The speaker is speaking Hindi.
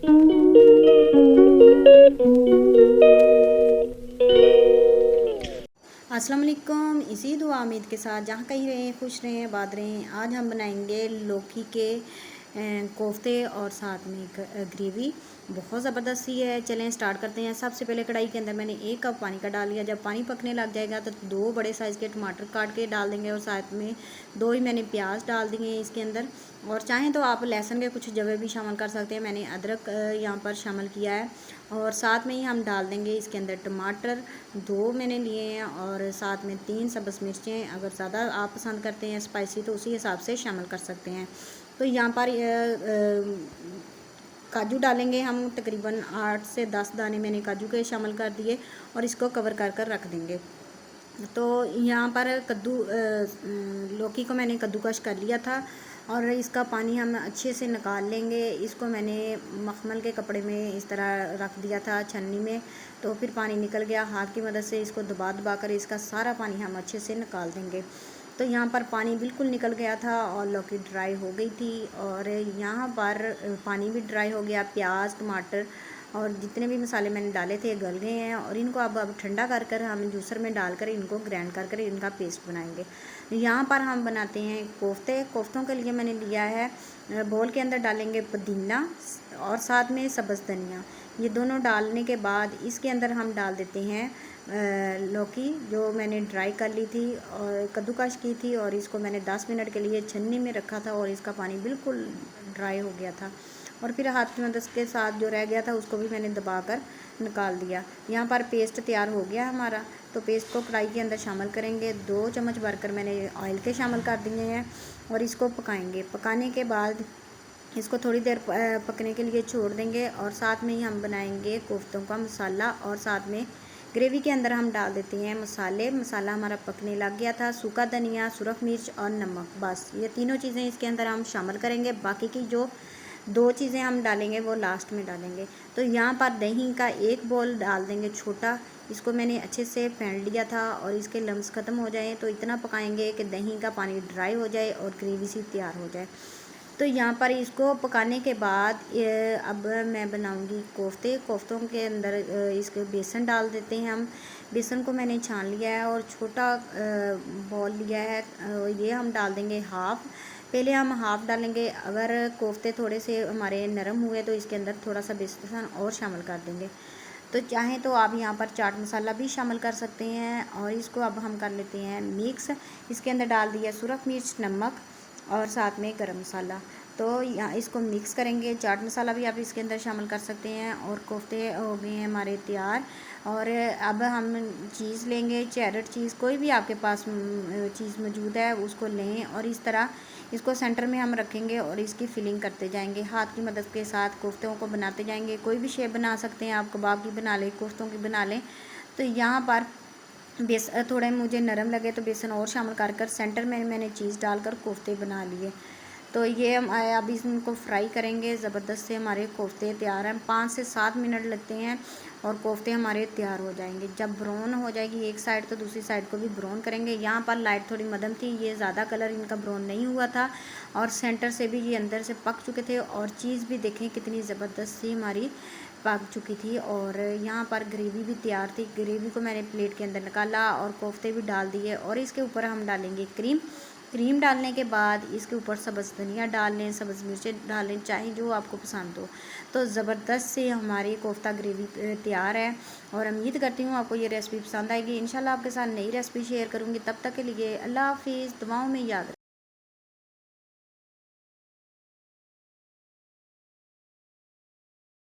अस्सलाम वालेकुम। इसी दुआ उम्मीद के साथ जहाँ कहीं रहें खुश रहें आबाद रहें। आज हम बनाएंगे लौकी के कोफ्ते और साथ में ग्रेवी बहुत ज़बरदस्त सी है। चलें स्टार्ट करते हैं। सबसे पहले कढ़ाई के अंदर मैंने 1 कप पानी का डाल लिया। जब पानी पकने लग जाएगा तो 2 बड़े साइज़ के टमाटर काट के डाल देंगे और साथ में 2 ही मैंने प्याज डाल दिए इसके अंदर। और चाहें तो आप लहसुन के कुछ जवे भी शामिल कर सकते हैं। मैंने अदरक यहाँ पर शामिल किया है। और साथ में ही हम डाल देंगे इसके अंदर टमाटर 2 मैंने लिए हैं और साथ में 3 सब्ज़ मिर्चें। अगर ज़्यादा आप पसंद करते हैं स्पाइसी तो उसी हिसाब से शामिल कर सकते हैं। तो यहाँ पर काजू डालेंगे हम, तकरीबन 8 से 10 दाने मैंने काजू के शामिल कर दिए और इसको कवर कर कर रख देंगे। तो यहाँ पर लौकी को मैंने कद्दूकश कर लिया था और इसका पानी हम अच्छे से निकाल लेंगे। इसको मैंने मखमल के कपड़े में इस तरह रख दिया था छन्नी में, तो फिर पानी निकल गया। हाथ की मदद से इसको दबा दबा कर इसका सारा पानी हम अच्छे से निकाल देंगे। तो यहाँ पर पानी बिल्कुल निकल गया था और लौकी ड्राई हो गई थी और यहाँ पर पानी भी ड्राई हो गया। प्याज टमाटर और जितने भी मसाले मैंने डाले थे गल गए हैं और इनको अब ठंडा कर कर हम जूसर में डालकर इनको ग्राइंड कर कर इनका पेस्ट बनाएंगे। यहाँ पर हम बनाते हैं कोफ्ते। कोफ्तों के लिए मैंने लिया है बोल के अंदर डालेंगे पुदीना और साथ में सब्ज़ धनिया। ये दोनों डालने के बाद इसके अंदर हम डाल देते हैं लौकी जो मैंने ड्राई कर ली थी और कद्दूकश की थी और इसको मैंने 10 मिनट के लिए छन्नी में रखा था और इसका पानी बिल्कुल ड्राई हो गया था। और फिर हाथ की मदद के साथ जो रह गया था उसको भी मैंने दबा कर निकाल दिया। यहाँ पर पेस्ट तैयार हो गया हमारा। तो पेस्ट को कढ़ाई के अंदर शामिल करेंगे। 2 चम्मच भरकर मैंने ऑयल के शामिल कर दिए हैं और इसको पकाएंगे। पकाने के बाद इसको थोड़ी देर पकने के लिए छोड़ देंगे और साथ में ही हम बनाएंगे कोफ्तों का मसाला और साथ में ग्रेवी के अंदर हम डाल देते हैं मसाले। मसाला हमारा पकने लग गया था। सूखा धनिया, सुरख मिर्च और नमक, बस ये तीनों चीज़ें इसके अंदर हम शामिल करेंगे। बाकी की जो 2 चीज़ें हम डालेंगे वो लास्ट में डालेंगे। तो यहाँ पर दही का 1 बोल डाल देंगे छोटा। इसको मैंने अच्छे से फेंट लिया था और इसके लम्स ख़त्म हो जाएँ तो इतना पकाएंगे कि दही का पानी ड्राई हो जाए और ग्रेवी सी तैयार हो जाए। तो यहाँ पर इसको पकाने के बाद अब मैं बनाऊंगी कोफ्ते। कोफ्तों के अंदर इसके बेसन डाल देते हैं हम। बेसन को मैंने छान लिया है और छोटा बॉल लिया है। ये हम डाल देंगे हाफ़। पहले हम हाफ़ डालेंगे। अगर कोफ्ते थोड़े से हमारे नरम हुए तो इसके अंदर थोड़ा सा बेसन और शामिल कर देंगे। तो चाहें तो आप यहाँ पर चाट मसाला भी शामिल कर सकते हैं। और इसको अब हम कर लेते हैं मिक्स। इसके अंदर डाल दिया सुरख मिर्च, नमक और साथ में गरम मसाला। तो यहाँ इसको मिक्स करेंगे। चाट मसाला भी आप इसके अंदर शामिल कर सकते हैं और कोफ्ते हो गए हैं हमारे तैयार। और अब हम चीज़ लेंगे, चेडर चीज़, कोई भी आपके पास चीज़ मौजूद है उसको लें और इस तरह इसको सेंटर में हम रखेंगे और इसकी फिलिंग करते जाएंगे। हाथ की मदद के साथ कोफ्तों को बनाते जाएंगे। कोई भी शेप बना सकते हैं आप, कबाब की बना लें, कोफ्तों की बना लें। तो यहाँ पर थोड़े मुझे नरम लगे तो बेसन और शामिल कर कर सेंटर में मैंने चीज़ डालकर कोफ्ते बना लिए। तो ये हम अब इनको फ्राई करेंगे। ज़बरदस्त से हमारे कोफ्ते तैयार हैं। 5 से 7 मिनट लगते हैं और कोफ्ते हमारे तैयार हो जाएंगे। जब ब्राउन हो जाएगी एक साइड तो दूसरी साइड को भी ब्राउन करेंगे। यहाँ पर लाइट थोड़ी मध्यम थी, ये ज़्यादा कलर इनका ब्राउन नहीं हुआ था और सेंटर से भी ये अंदर से पक चुके थे और चीज़ भी देखें कितनी ज़बरदस्त सी हमारी पक चुकी थी। और यहाँ पर ग्रेवी भी तैयार थी। ग्रेवी को मैंने प्लेट के अंदर निकाला और कोफ्ते भी डाल दिए और इसके ऊपर हम डालेंगे क्रीम। क्रीम डालने के बाद इसके ऊपर सब्ज़ धनिया डाल लें, सब्ज़ मिर्चें डाल लें, चाहे जो आपको पसंद हो। तो ज़बरदस्त से हमारी कोफ्ता ग्रेवी तैयार है और उम्मीद करती हूँ आपको ये रेसिपी पसंद आएगी। इंशाल्लाह आपके साथ नई रेसिपी शेयर करूँगी। तब तक के लिए अल्लाह हाफिज़। दुआओं में याद रखें।